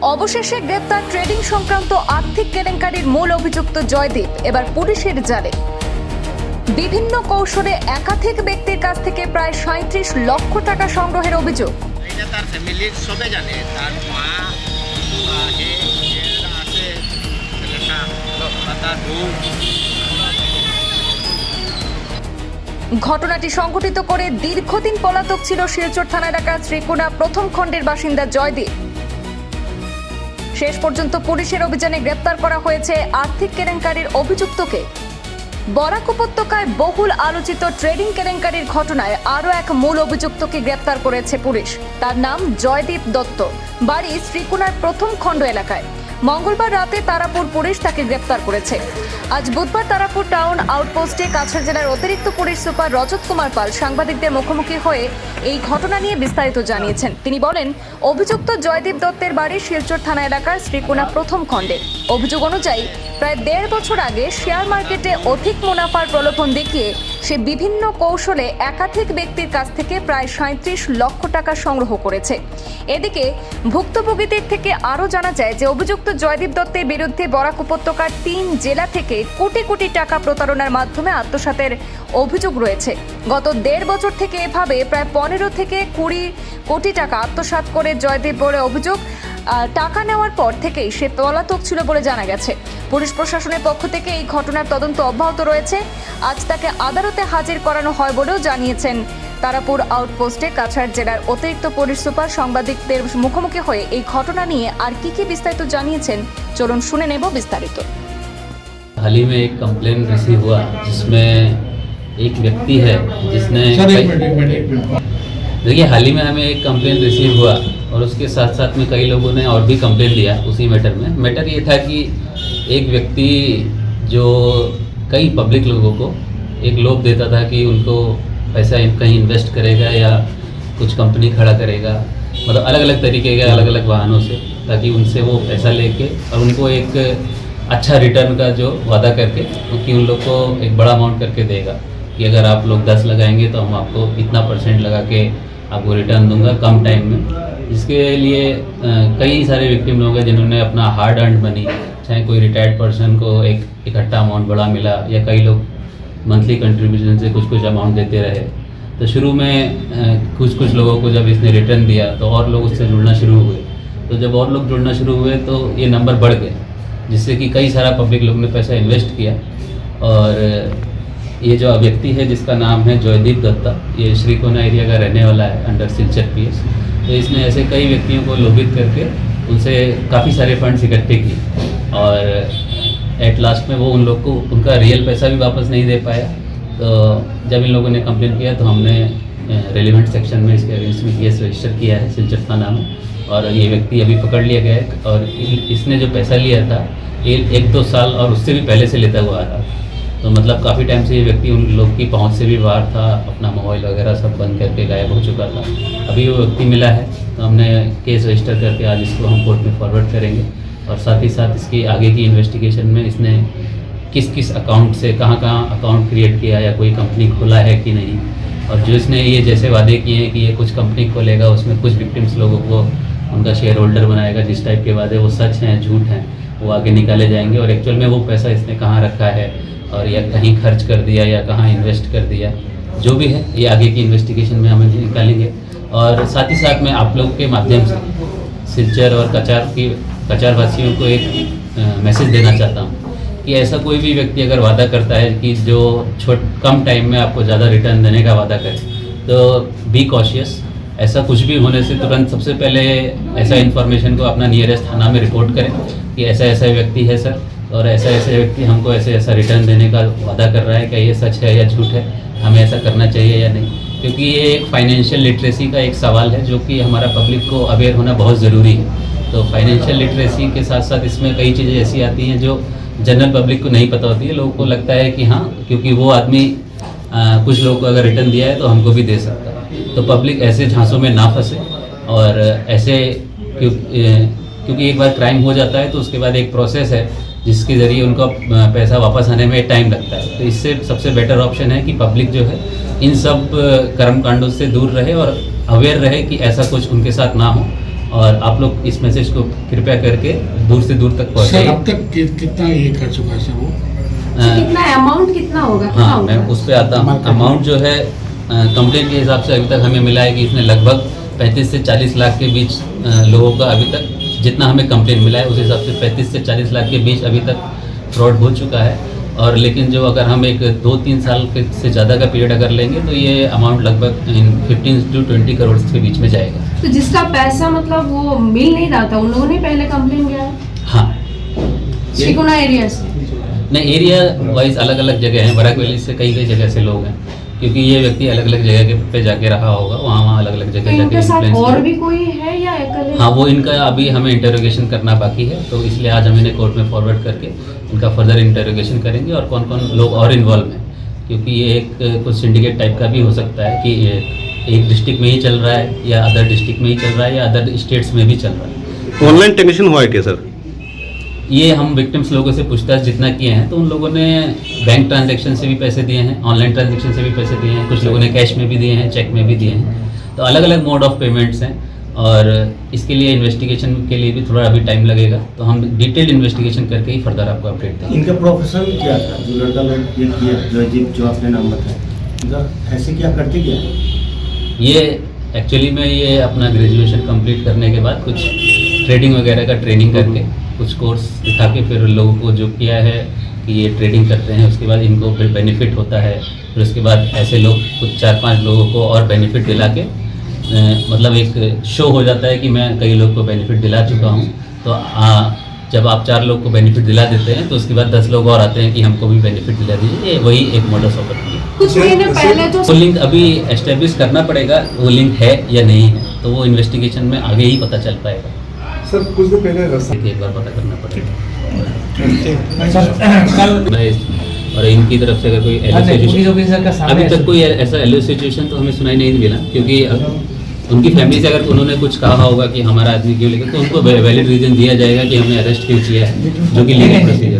অবশেষে গ্রেপ্তার ট্রেডিং সংক্রান্ত আর্থিক কেলেঙ্কারির মূল অভিযুক্ত জয়দীপ এবার পুলিশের জালে। বিভিন্ন কৌশলে একাধিক ব্যক্তির কাছ থেকে প্রায় ৩৭ লক্ষ টাকা সংগ্রহের অভিযোগ। এটা তার ফ্যামিলির সবে জানে, তার মা আছে, তার বউ। ঘটনাটি সংঘটিত করে দীর্ঘদিন পলাতক ছিল শিলচর থানা এলাকার শ্রীকোনা প্রথম খণ্ডের বাসিন্দা জয়দীপ। শেষ পর্যন্ত পুলিশের অভিযানে গ্রেপ্তার করা হয়েছে আর্থিক কেলেঙ্কারির অভিযুক্তকে। বরাক উপত্যকায় বহুল আলোচিত ট্রেডিং কেলেঙ্কারির ঘটনায় আরও এক মূল অভিযুক্তকে গ্রেপ্তার করেছে পুলিশ। তার নাম জয়দীপ দত্ত, বাড়ি শ্রীকোনার প্রথম খণ্ড এলাকায়। মঙ্গলবার রাতে তারাপুর পুলিশ তাকে গ্রেপ্তার করেছে। আজ বুধবার তারাপুর টাউন আউটপোস্টে কাছাড় জেলার অতিরিক্ত পুলিশ সুপার রজত কুমার পাল সাংবাদিকদের মুখোমুখি হয়ে এই ঘটনা নিয়ে বিস্তারিত জানিয়েছেন। তিনি বলেন, অভিযুক্ত জয়দীপ দত্তের বাড়ি শিলচর থানা এলাকার শ্রীকোনা প্রথম খণ্ডে। অভিযোগ অনুযায়ী প্রায় ১.৫ বছর আগে শেয়ার মার্কেটে অধিক মুনাফার প্রলোভন দেখিয়ে সে বিভিন্ন কৌশলে একাধিক ব্যক্তির কাছ থেকে প্রায় ৩৭ লক্ষ টাকা সংগ্রহ করেছে। এদিকে ভুক্তভোগীদের থেকে আরও জানা যায় যে অভিযুক্ত জয়দীপ দত্তের বিরুদ্ধে বরাক উপত্যকার ৩ জেলা থেকে কোটি কোটি টাকা প্রতারণার মাধ্যমে আত্মসাতের অভিযোগ রয়েছে। গত ১.৫ বছর থেকে এভাবে প্রায় ১৫ থেকে ২০ কোটি টাকা আত্মসাৎ করে জয়দীপ বলে অভিযোগ। টাকা নেওয়ার পর থেকেই সে পলাতক ছিল বলে জানা গেছে। পুলিশ প্রশাসনের পক্ষ থেকে এই ঘটনার তদন্ত অব্যাহত রয়েছে। আজ তাকে আদালতে হাজির করানো হয় বলেও জানিয়েছেন তারাপুর আউটপোস্টে কাছাড় জেলার অতিরিক্ত পুলিশ সুপার। সাংবাদিকদের মুখোমুখি হয়ে এই ঘটনা নিয়ে আর কি বিস্তারিত জানিয়েছেন চলুন শুনে নেব বিস্তারিত। हाल ही में एक कंप्लेन रिसीव हुआ जिसमें एक व्यक्ति है जिसने देखिए हाल ही में हमें एक कंप्लेन रिसीव हुआ और उसके साथ साथ में कई लोगों ने और भी कंप्लेन दिया उसी मैटर में। मैटर ये था कि एक व्यक्ति जो कई पब्लिक लोगों को एक लोभ देता था कि उनको पैसा कहीं इन्वेस्ट करेगा या कुछ कंपनी खड़ा करेगा, मतलब अलग अलग तरीके के अलग अलग वाहनों से, ताकि उनसे वो पैसा लेके और उनको एक अच्छा रिटर्न का जो वादा करके, क्योंकि उन लोग को एक बड़ा अमाउंट करके देगा कि अगर आप लोग 10 लगाएंगे तो हम आपको इतना % लगा के आपको रिटर्न दूंगा कम टाइम में। जिसके लिए कई सारे विक्टिम लोग हैं जिन्होंने अपना हार्ड अर्न मनी, चाहे कोई रिटायर्ड पर्सन को एक इकट्ठा अमाउंट बड़ा मिला या कई लोग मंथली कंट्रीब्यूशन से कुछ अमाउंट देते रहे। तो शुरू में कुछ लोगों को जब इसने रिटर्न दिया तो और लोग उससे जुड़ना शुरू हुए। तो जब और लोग जुड़ना शुरू हुए तो ये नंबर बढ़ गए, जिससे कि कई सारा पब्लिक लोग ने पैसा इन्वेस्ट किया। और ये जो व्यक्ति है जिसका नाम है जयदीप दत्ता, ये श्रीकोना एरिया का रहने वाला है अंडर सिलचर PS। तो इसने ऐसे कई व्यक्तियों को लोभित करके उनसे काफ़ी सारे फंड्स इकट्ठे किए और एट लास्ट में वो उन लोग को उनका रियल पैसा भी वापस नहीं दे पाया। तो जब इन लोगों ने कंप्लेन किया तो हमने रेलिवेंट सेक्शन में इसके अगेंस्ट में केस रजिस्टर किया है सिलचर थाना में, और ये व्यक्ति अभी पकड़ लिया गया है। और इसने जो पैसा लिया था ये 1-2 साल और उससे भी पहले से लेता हुआ आ रहा, तो मतलब काफ़ी टाइम से ये व्यक्ति उन लोग की पहुंच से भी बाहर था, अपना मोबाइल वगैरह सब बंद करके गायब हो चुका था। अभी वो व्यक्ति मिला है तो हमने केस रजिस्टर करके आज इसको हम कोर्ट में फॉरवर्ड करेंगे, और साथ ही साथ इसकी आगे की इन्वेस्टिगेशन में इसने किस किस अकाउंट से कहाँ अकाउंट क्रिएट किया या कोई कंपनी खोला है कि नहीं, और जो इसने ये जैसे वादे किए हैं कि ये कुछ कंपनी खोलेगा उसमें कुछ विक्टिम्स लोगों को उनका शेयर होल्डर बनाएगा, जिस टाइप के वादे वो सच हैं झूठ हैं वो आगे निकाले जाएंगे। और एक्चुअल में वो पैसा इसने कहाँ रखा है और या कहीं खर्च कर दिया या कहाँ इन्वेस्ट कर दिया, जो भी है ये आगे की इन्वेस्टिगेशन में हम निकालेंगे। और साथ ही साथ मैं आप लोग के माध्यम से सिलचर और कचार वासियों को एक मैसेज देना चाहता हूँ कि ऐसा कोई भी व्यक्ति अगर वादा करता है कि जो कम टाइम में आपको ज़्यादा रिटर्न देने का वादा करे तो बी कॉशियस। ऐसा कुछ भी होने से तुरंत सबसे पहले ऐसा इन्फॉर्मेशन को अपना नियरेस्ट थाना में रिपोर्ट करें कि ऐसा व्यक्ति है सर, और ऐसा व्यक्ति हमको ऐसा रिटर्न देने का वादा कर रहा है, क्या ये सच है या झूठ है, हमें ऐसा करना चाहिए या नहीं। क्योंकि ये एक फाइनेंशियल लिटरेसी का एक सवाल है जो कि हमारा पब्लिक को अवेयर होना बहुत ज़रूरी है। तो फाइनेंशियल लिटरेसी के साथ साथ इसमें कई चीज़ें ऐसी आती हैं जो जनरल पब्लिक को नहीं पता होती है। लोगों को लगता है कि हाँ क्योंकि वो आदमी कुछ लोगों को अगर रिटर्न दिया है तो हमको भी दे सकता है। तो पब्लिक ऐसे झांसों में ना फंसे, और ऐसे क्योंकि एक बार क्राइम हो जाता है तो उसके बाद एक प्रोसेस है जिसके ज़रिए उनका पैसा वापस आने में टाइम लगता है। तो इससे सबसे बेटर ऑप्शन है कि पब्लिक जो है इन सब कर्मकांडों से दूर रहे और अवेयर रहे कि ऐसा कुछ उनके साथ ना हो। और आप लोग इस मैसेज को कृपया करके दूर से दूर तक सर पहुँचाइए। अब तक कितना ये कर चुका है सर वो? कितना अमाउंट कितना होगा? कितना हाँ, मैं होगा? उस पर आता हूँ। अमाउंट जो है कंप्लेंट के हिसाब से अभी तक हमें मिला है कि इसने लगभग 35 से 40 लाख के बीच लोगों का अभी तक जितना हमें कंप्लेंट मिला है उस हिसाब से 35 से 40 लाख के बीच अभी तक फ्रॉड हो चुका है। और लेकिन जो अगर हम एक 2-3 साल से ज़्यादा का पीरियड अगर लेंगे तो ये अमाउंट लगभग 15 से 20 करोड़ के बीच में जाएगा। तो जिसका पैसा मतलब वो मिल नहीं रहा था, उन लोगों ने पहले कंप्लेन किया है हाँ, श्रीगुना एरिया से। नहीं, एरिया वाइज अलग अलग जगह हैं। बराक वैली से कई जगह से लोग हैं, क्योंकि ये व्यक्ति अलग अलग जगह पे जाके रहा होगा, वहाँ अलग अलग तो जगह इनके साथ जाके और भी कोई है या अकेले? हाँ, वो इनका अभी हमें इंटरोगेशन करना बाकी है, तो इसलिए आज हम इन्हें कोर्ट में फॉरवर्ड करके इनका फर्दर इंटरोगेशन करेंगे और कौन कौन लोग और इन्वॉल्व हैं, क्योंकि ये एक कुछ सिंडिकेट टाइप का भी हो सकता है कि एक डिस्ट्रिक्ट में ही चल रहा है या अदर डिस्ट्रिक्ट में ही चल रहा है या अदर स्टेट्स में भी चल रहा है। ऑनलाइन ट्रांजेक्शन हुआ है क्या सर? ये हम विक्टिम्स लोगों से पूछताछ जितना किए हैं तो उन लोगों ने बैंक ट्रांजैक्शन से भी पैसे दिए हैं, ऑनलाइन ट्रांजैक्शन से भी पैसे दिए हैं, कुछ लोगों ने कैश में भी दिए हैं, चेक में भी दिए हैं। तो अलग अलग मोड ऑफ पेमेंट्स हैं और इसके लिए इन्वेस्टिगेशन के लिए भी थोड़ा अभी टाइम लगेगा, तो हम डिटेल्ड इन्वेस्टिगेशन करके ही फर्दर आपको अपडेट देंगे। इनका प्रोफेशन क्या था? जो लड़का लोग ये किया जो आपने नाम बताया, इनका ऐसे क्या करते क्या? ये एक्चुअली में ये अपना ग्रेजुएशन कंप्लीट करने के बाद कुछ ट्रेडिंग वगैरह का ट्रेनिंग करके कुछ कोर्स दिखा के फिर लोगों को जो किया है कि ये ट्रेडिंग करते हैं, उसके बाद इनको फिर बेनिफिट होता है, फिर उसके बाद ऐसे लोग कुछ 4-5 लोगों को और बेनिफिट दिला के मतलब एक शो हो जाता है कि मैं कई लोग को बेनिफिट दिला चुका हूँ। तो जब आप 4 लोग को बेनिफिट दिला देते हैं तो उसके बाद 10 लोग और आते हैं कि हमको भी बेनिफिट दिला दीजिए। ये वही एक मोडस ऑपरेंडी है। कुछ महीने पहले तो वो लिंक अभी एस्टेब्लिश करना पड़ेगा, वो लिंक है या नहीं है, तो वो इन्वेस्टिगेशन में आगे ही पता चल पाएगा। सर कुछ दिन पहले एक बार पता करना पड़ेगा। और इनकी तरफ से अगर कोई अभी तक कोई ऐसा एलो सिचुएशन तो हमें सुनाई नहीं मिला, क्योंकि उनकी फैमिली से अगर उन्होंने कुछ कहा होगा कि हमारा आदमी क्यों लेकर, तो उनको वैलिड रीजन दिया जाएगा कि हमने अरेस्ट क्यों किया है, जो कि लीगल प्रोसीजर।